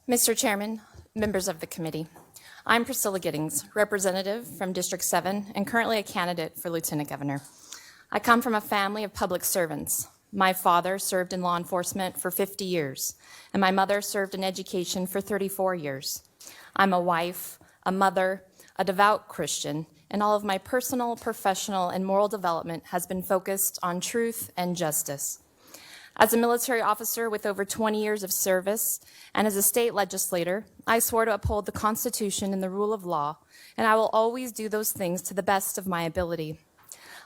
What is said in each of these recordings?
Mr. Chairman, members of the committee, I'm Priscilla Giddings, representative from District 7 and currently a candidate for Lieutenant Governor. I come from a family of public servants. My father served in law enforcement for 50 years, and my mother served in education for 34 years. I'm a wife, a mother, a devout Christian, and all of my personal, professional, and moral development has been focused on truth and justice. As a military officer with over 20 years of service and as a state legislator, I swore to uphold the Constitution and the rule of law, and I will always do those things to the best of my ability.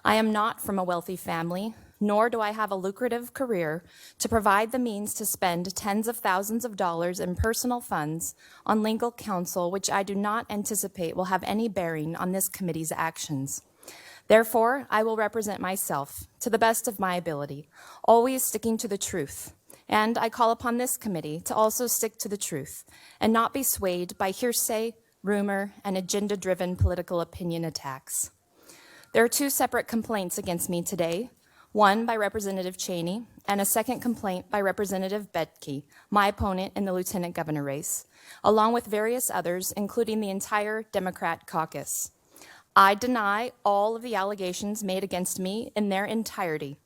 I am not from a wealthy family, nor do I have a lucrative career to provide the means to spend tens of thousands of dollars in personal funds on legal counsel, which I do not anticipate will have any bearing on this committee's actions. Therefore, I will represent myself to the best of my ability, always sticking to the truth. And I call upon this committee to also stick to the truth and not be swayed by hearsay, rumor, and agenda-driven political opinion attacks. There are two separate complaints against me today, one by Representative Cheney and a second complaint by Representative Bedke, my opponent in the Lieutenant Governor race, along with various others, including the entire Democrat caucus. I deny all of the allegations made against me in their entirety.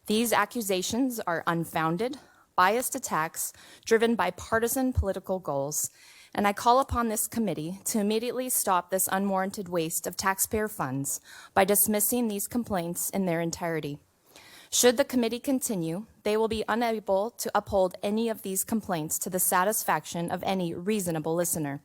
These accusations are unfounded, biased attacks driven by partisan political goals, and I call upon this committee to immediately stop this unwarranted waste of taxpayer funds by dismissing these complaints in their entirety. Should the committee continue, they will be unable to uphold any of these complaints to the satisfaction of any reasonable listener.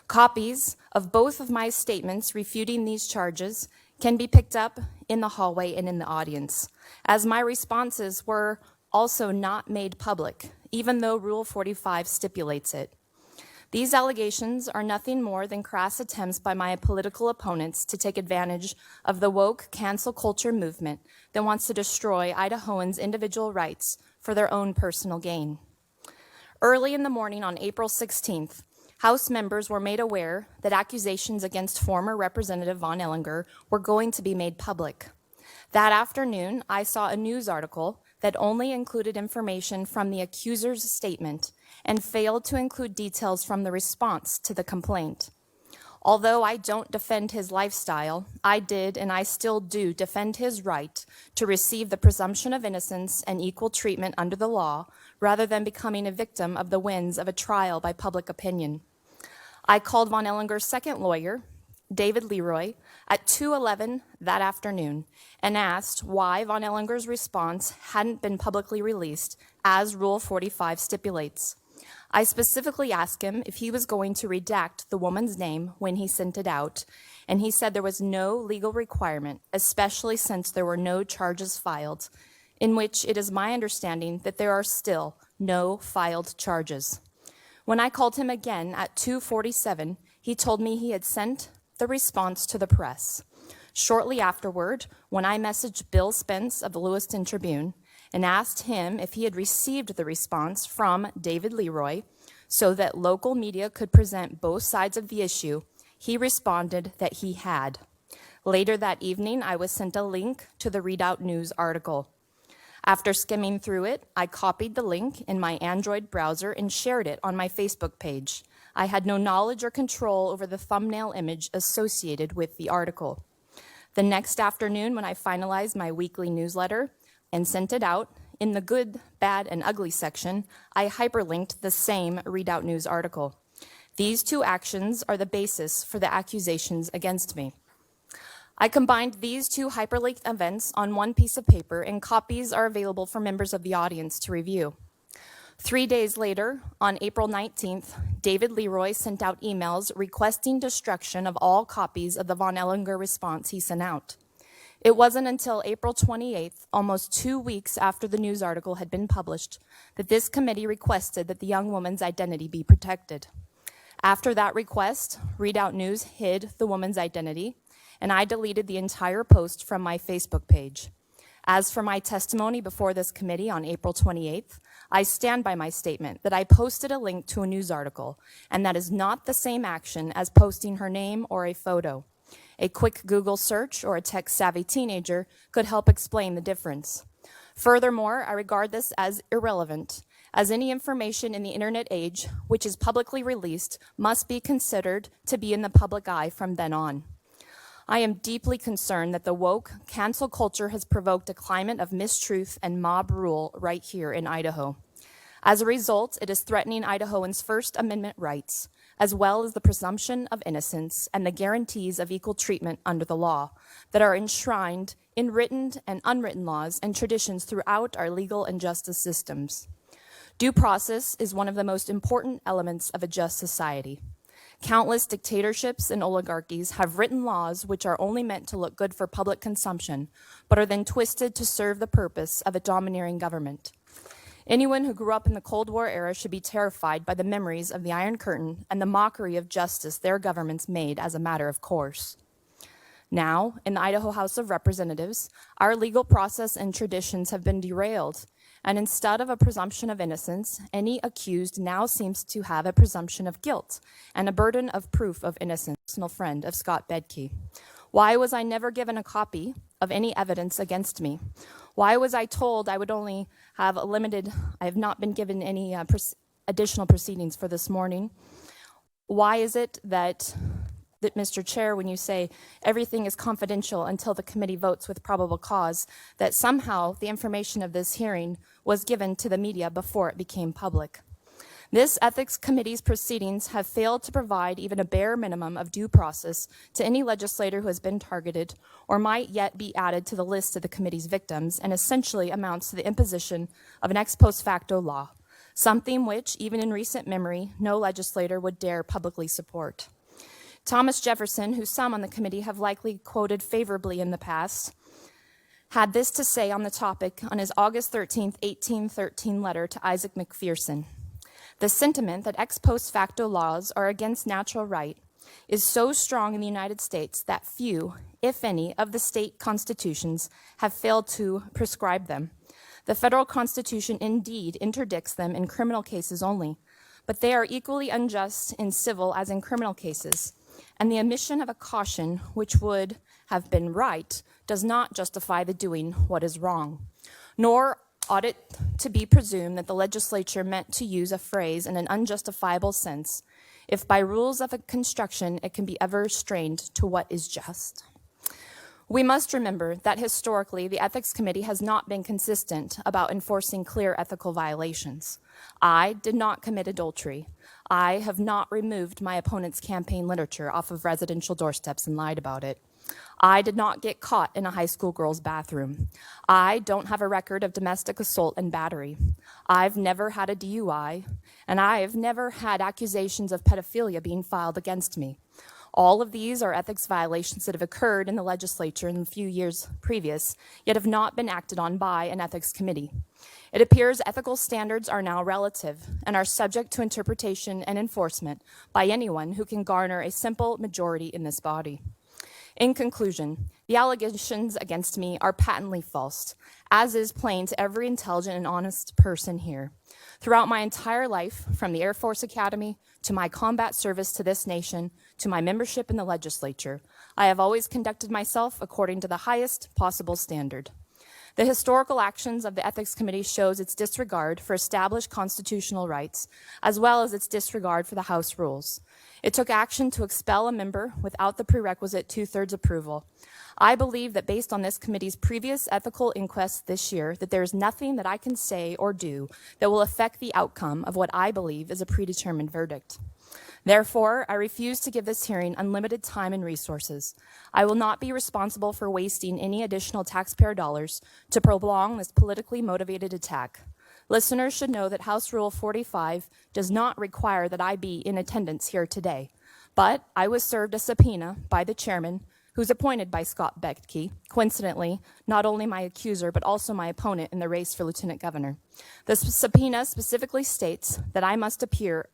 Copies of both of my statements refuting these charges can be picked up in the hallway and in the audience, as my responses were also not made public, even though Rule 45 stipulates it. These allegations are nothing more than crass attempts by my political opponents to take advantage of the woke cancel culture movement that wants to destroy Idahoans' individual rights for their own personal gain. Early in the morning on April 16th, House members were made aware that accusations against former Representative Von Ellinger were going to be made public. That afternoon, I saw a news article that only included information from the accuser's statement and failed to include details from the response to the complaint. Although I don't defend his lifestyle, I did and I still do defend his right to receive the presumption of innocence and equal treatment under the law, rather than becoming a victim of the winds of a trial by public opinion. I called Von Ellinger's second lawyer, David Leroy, at 2:11 that afternoon and asked why Von Ellinger's response hadn't been publicly released as Rule 45 stipulates. I specifically asked him if he was going to redact the woman's name when he sent it out, and he said there was no legal requirement, especially since there were no charges filed, in which it is my understanding that there are still no filed charges. When I called him again at 2:47, he told me he had sent the response to the press. Shortly afterward, when I messaged Bill Spence of the Lewiston Tribune and asked him if he had received the response from David Leroy so that local media could present both sides of the issue, he responded that he had. Later that evening, I was sent a link to the Readout News article. After skimming through it, I copied the link in my Android browser and shared it on my Facebook page. I had no knowledge or control over the thumbnail image associated with the article. The next afternoon, when I finalized my weekly newsletter and sent it out, in the good, bad, and ugly section, I hyperlinked the same Readout News article. These two actions are the basis for the accusations against me. I combined these two hyperlinked events on one piece of paper, and copies are available for members of the audience to review. 3 days later, on April 19th, David Leroy sent out emails requesting destruction of all copies of the Von Ellinger response he sent out. It wasn't until April 28th, almost 2 weeks after the news article had been published, that this committee requested that the young woman's identity be protected. After that request, Readout News hid the woman's identity, and I deleted the entire post from my Facebook page. As for my testimony before this committee on April 28th, I stand by my statement that I posted a link to a news article, and that is not the same action as posting her name or a photo. A quick Google search or a tech-savvy teenager could help explain the difference. Furthermore, I regard this as irrelevant, as any information in the internet age which is publicly released must be considered to be in the public eye from then on. I am deeply concerned that the woke cancel culture has provoked a climate of mistruth and mob rule right here in Idaho. As a result, it is threatening Idahoans' First Amendment rights, as well as the presumption of innocence and the guarantees of equal treatment under the law that are enshrined in written and unwritten laws and traditions throughout our legal and justice systems. Due process is one of the most important elements of a just society. Countless dictatorships and oligarchies have written laws which are only meant to look good for public consumption, but are then twisted to serve the purpose of a domineering government. Anyone who grew up in the Cold War era should be terrified by the memories of the Iron Curtain and the mockery of justice their governments made as a matter of course. Now, in the Idaho House of Representatives, our legal process and traditions have been derailed, and instead of a presumption of innocence, any accused now seems to have a presumption of guilt and a burden of proof of innocence. Personal friend of Scott Bedke. Why was I never given a copy of any evidence against me? Why was I told I would only have a limited, I have not been given any additional proceedings for this morning? Why is it that Mr. Chair, when you say everything is confidential until the committee votes with probable cause, that somehow the information of this hearing was given to the media before it became public? This Ethics Committee's proceedings have failed to provide even a bare minimum of due process to any legislator who has been targeted or might yet be added to the list of the committee's victims, and essentially amounts to the imposition of an ex post facto law, something which, even in recent memory, no legislator would dare publicly support. Thomas Jefferson, who some on the committee have likely quoted favorably in the past, had this to say on the topic on his August 13, 1813 letter to Isaac McPherson. The sentiment that ex post facto laws are against natural right is so strong in the United States that few, if any, of the state constitutions have failed to prescribe them. The federal constitution indeed interdicts them in criminal cases only, but they are equally unjust in civil as in criminal cases, and the omission of a caution which would have been right does not justify the doing what is wrong, nor ought it to be presumed that the legislature meant to use a phrase in an unjustifiable sense, if by rules of construction it can be ever strained to what is just. We must remember that historically the Ethics Committee has not been consistent about enforcing clear ethical violations. I did not commit adultery. I have not removed my opponent's campaign literature off of residential doorsteps and lied about it. I did not get caught in a high school girl's bathroom. I don't have a record of domestic assault and battery. I've never had a DUI, and I've never had accusations of pedophilia being filed against me. All of these are ethics violations that have occurred in the legislature in the few years previous, yet have not been acted on by an ethics committee. It appears ethical standards are now relative and are subject to interpretation and enforcement by anyone who can garner a simple majority in this body. In conclusion, the allegations against me are patently false, as is plain to every intelligent and honest person here. Throughout my entire life, from the Air Force Academy to my combat service to this nation, to my membership in the legislature, I have always conducted myself according to the highest possible standard. The historical actions of the Ethics Committee shows its disregard for established constitutional rights, as well as its disregard for the House rules. It took action to expel a member without the prerequisite 2/3 approval. I believe that based on this committee's previous ethical inquests this year, that there is nothing that I can say or do that will affect the outcome of what I believe is a predetermined verdict. Therefore, I refuse to give this hearing unlimited time and resources. I will not be responsible for wasting any additional taxpayer dollars to prolong this politically motivated attack. Listeners should know that House Rule 45 does not require that I be in attendance here today, but I was served a subpoena by the chairman, who's appointed by Scott Bedke, coincidentally, not only my accuser, but also my opponent in the race for lieutenant governor. The subpoena specifically states that I must appear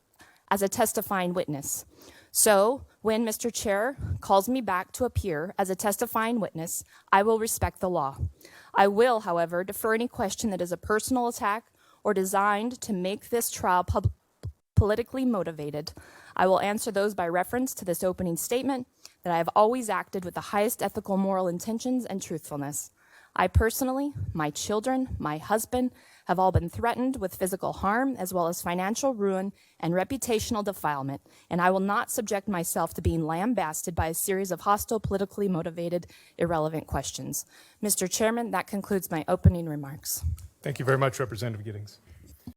as a testifying witness. So, when Mr. Chair calls me back to appear as a testifying witness, I will respect the law. I will, however, defer any question that is a personal attack or designed to make this trial politically motivated. I will answer those by reference to this opening statement that I have always acted with the highest ethical moral intentions and truthfulness. I personally, my children, my husband, have all been threatened with physical harm as well as financial ruin and reputational defilement, and I will not subject myself to being lambasted by a series of hostile, politically motivated, irrelevant questions. Mr. Chairman, that concludes my opening remarks. Thank you very much, Representative Giddings.